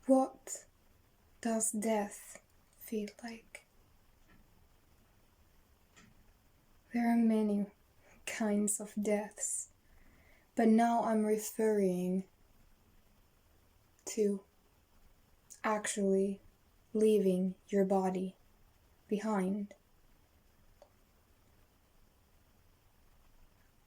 What does death feel like? There are many kinds of deaths, but now I'm referring to actually leaving your body behind.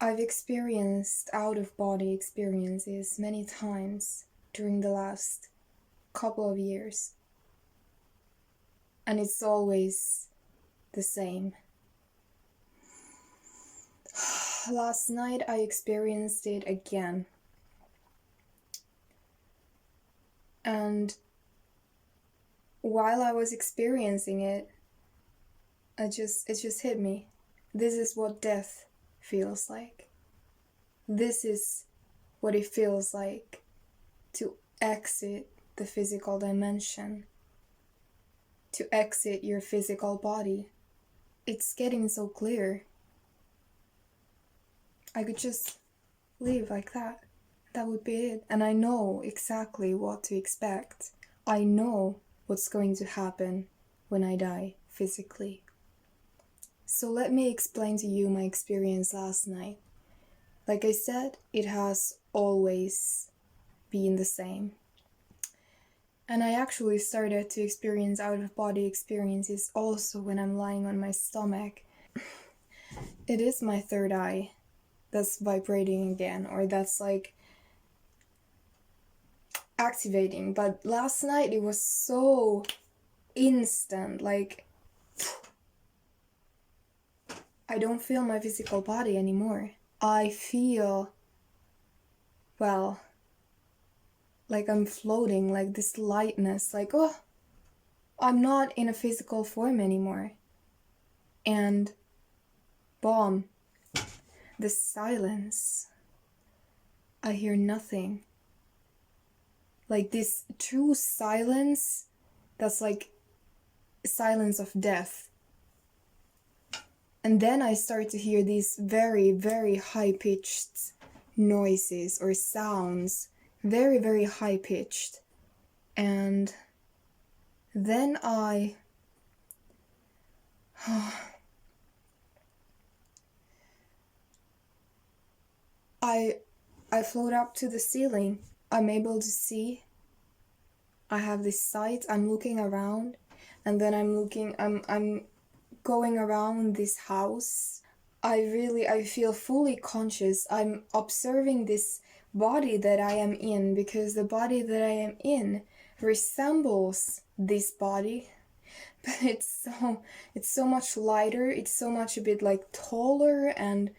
I've experienced out-of-body experiences many times during the last couple of years, and it's always the same. Last night I experienced it again, and while I was experiencing it, it just hit me. This is what death feels like. This is what it feels like to exit the physical dimension, to exit your physical body. It's getting so clear. I could just leave like that. That would be it. And I know exactly what to expect. I know what's going to happen when I die physically. So let me explain to you my experience last night. Like I said, it has always been the same. And I actually started to experience out-of-body experiences also when I'm lying on my stomach. It is my third eye that's vibrating again, or that's like activating. But last night it was so instant, like I don't feel my physical body anymore. I feel, well, like I'm floating, like this lightness, like, oh, I'm not in a physical form anymore. And boom, the silence. I hear nothing. Like this true silence that's like silence of death. And then I start to hear these very, very high-pitched noises or sounds, very, very high-pitched. And then I float up to the ceiling. I'm able to see. I have this sight. I'm looking around, and then I'm going around this house. I feel fully conscious. I'm observing this body that I am in, because the body that I am in resembles this body, but it's so much lighter. It's so much a bit like taller and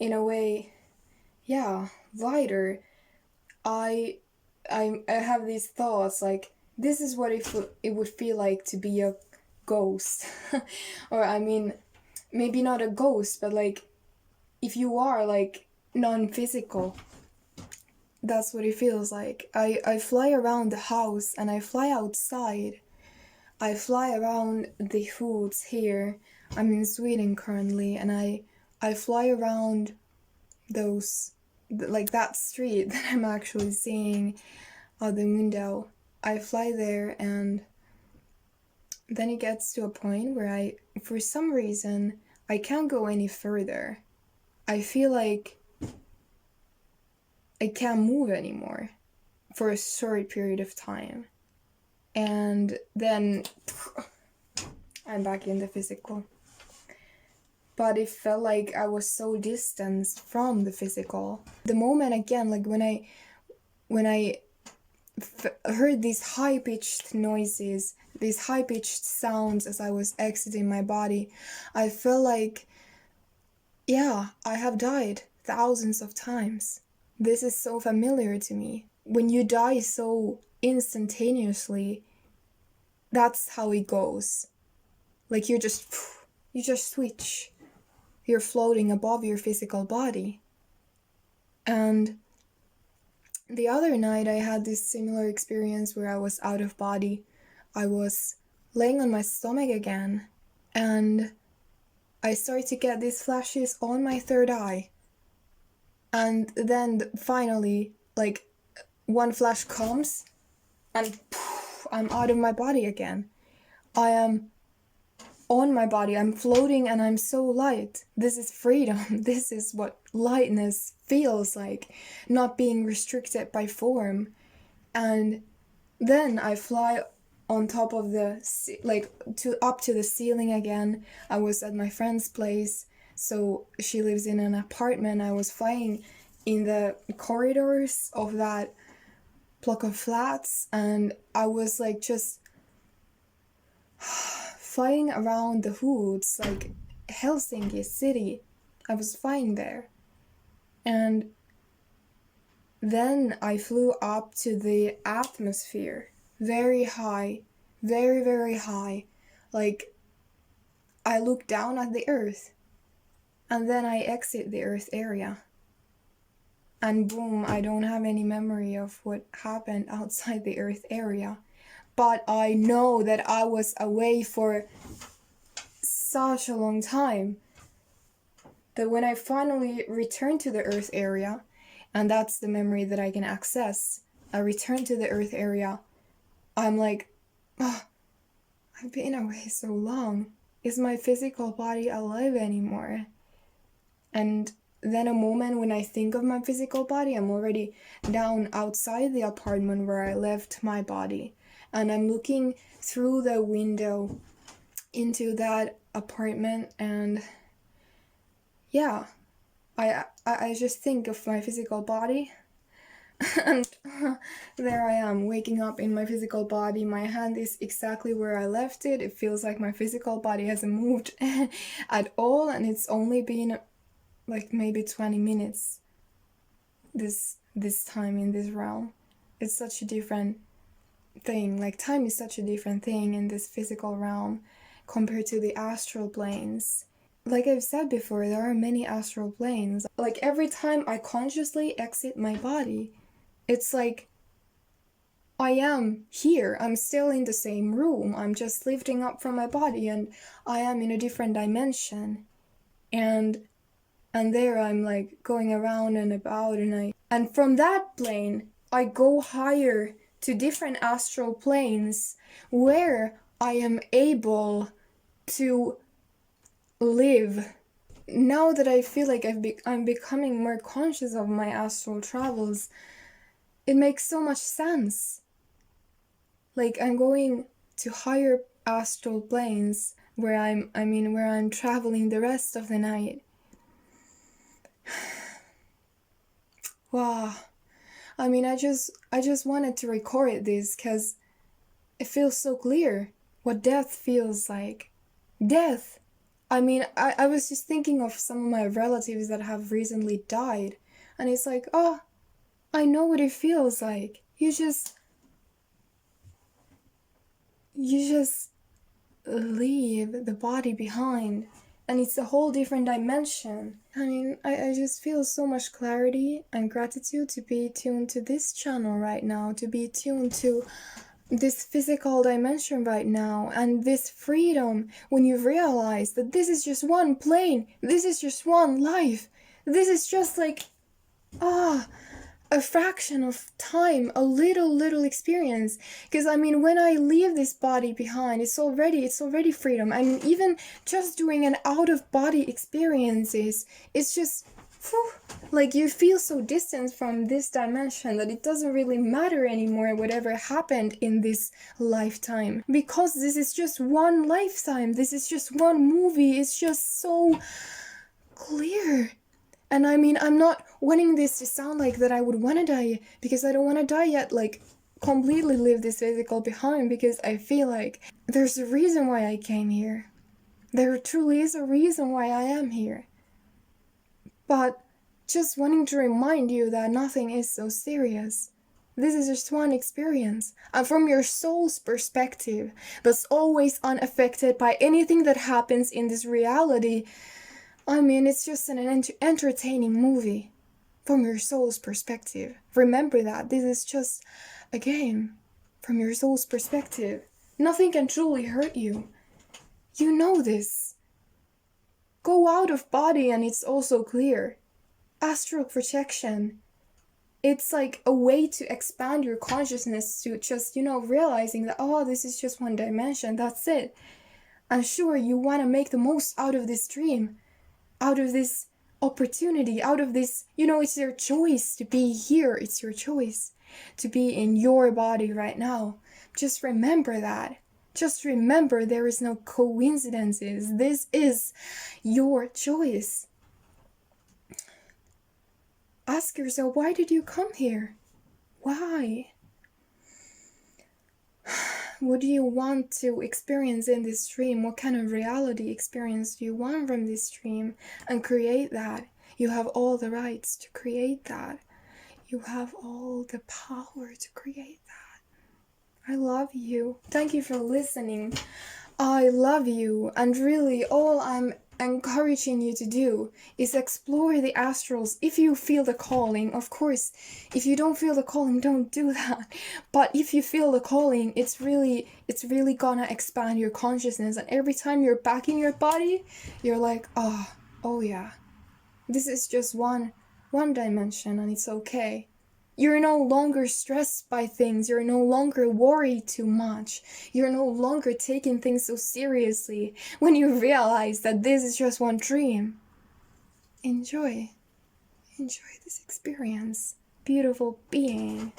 in a way, yeah, lighter. I have these thoughts like, this is what it would feel like to be a ghost. Or I mean, maybe not a ghost, but like if you are like non-physical, that's what it feels like. I fly around the house and I fly outside. I fly around the woods here. I'm in Sweden currently, and I fly around those, like that street that I'm actually seeing out the window. I fly there, and then it gets to a point where for some reason, I can't go any further. I feel like I can't move anymore for a short period of time. And then I'm back in the physical. But it felt like I was so distant from the physical. The moment again, like when I heard these high-pitched noises, these high-pitched sounds as I was exiting my body, I felt like, yeah, I have died thousands of times. This is so familiar to me. When you die so instantaneously, that's how it goes. Like you just switch. You're floating above your physical body. And the other night I had this similar experience where I was out of body. I was laying on my stomach again, and I started to get these flashes on my third eye. And then finally, like, one flash comes, and I'm out of my body again. I am on my body. I'm floating and I'm so light. This is freedom. This is what lightness feels like, not being restricted by form. And then I fly on top of the, like, up to the ceiling again. I was at my friend's place, so she lives in an apartment. I was flying in the corridors of that block of flats, and I was like just flying around the hoods, like Helsinki city. I was flying there. And then I flew up to the atmosphere, very high, very, very high. Like, I look down at the earth, and then I exit the earth area. And boom, I don't have any memory of what happened outside the earth area. But I know that I was away for such a long time that when I finally returned to the earth area, and that's the memory that I can access, I return to the earth area, I'm like, oh, I've been away so long. Is my physical body alive anymore? And then a moment when I think of my physical body, I'm already down outside the apartment where I left my body. And I'm looking through the window into that apartment, and yeah, I just think of my physical body, and there I am waking up in my physical body. My hand is exactly where I left it. It feels like my physical body hasn't moved at all, and it's only been like maybe 20 minutes this time in this realm. It's such a different thing. Like, time is such a different thing in this physical realm compared to the astral planes. Like I've said before, there are many astral planes. Like, every time I consciously exit my body, it's like I am here. I'm still in the same room. I'm just lifting up from my body, and I am in a different dimension. And there I'm like going around and about, and from that plane I go higher to different astral planes where I am able to live. Now that I feel like I'm becoming more conscious of my astral travels, it makes so much sense. Like, I'm going to higher astral planes where I'm traveling the rest of the night. Wow. I mean, I just wanted to record this because it feels so clear what death feels like. Death! I mean, I was just thinking of some of my relatives that have recently died, and it's like, oh, I know what it feels like. You just leave the body behind, and it's a whole different dimension. I mean, I just feel so much clarity and gratitude to be tuned to this channel right now, to be tuned to this physical dimension right now, and this freedom when you realize that this is just one plane, this is just one life, this is just like, a fraction of time, a little experience. Because I mean, when I leave this body behind, it's already freedom. I mean, even just doing an out of body experiences, it's just like you feel so distant from this dimension that it doesn't really matter anymore whatever happened in this lifetime, because this is just one lifetime, this is just one movie. It's just so clear. And I mean, I'm not wanting this to sound like that I would want to die, because I don't want to die yet, like completely leave this physical behind, because I feel like there's a reason why I came here. There truly is a reason why I am here. But just wanting to remind you that nothing is so serious. This is just one experience, and from your soul's perspective, that's always unaffected by anything that happens in this reality. I mean, it's just an entertaining movie from your soul's perspective. Remember that. This is just a game from your soul's perspective. Nothing can truly hurt you. You know this. Go out of body and it's also clear. Astral projection. It's like a way to expand your consciousness to just, realizing that, oh, this is just one dimension, that's it. I'm sure you want to make the most out of this dream, out of this opportunity, out of this, it's your choice to be here. It's your choice to be in your body right now. Just remember that. Just remember there is no coincidences. This is your choice. Ask yourself, why did you come here? Why? What do you want to experience in this dream? What kind of reality experience do you want from this dream? And create that. You have all the rights to create that. You have all the power to create that. I love you. Thank you for listening. I love you. And really, all I'm encouraging you to do is explore the astrals if you feel the calling. Of course, if you don't feel the calling, don't do that. But if you feel the calling, it's really gonna expand your consciousness. And every time you're back in your body, you're like, oh yeah, this is just one dimension, and it's okay. You're no longer stressed by things. You're no longer worried too much. You're no longer taking things so seriously when you realize that this is just one dream. Enjoy. Enjoy this experience. Beautiful being.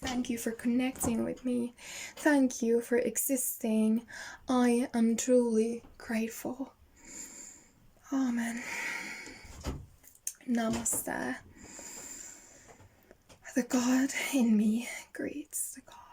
Thank you for connecting with me. Thank you for existing. I am truly grateful. Amen. Namaste. The God in me greets the God.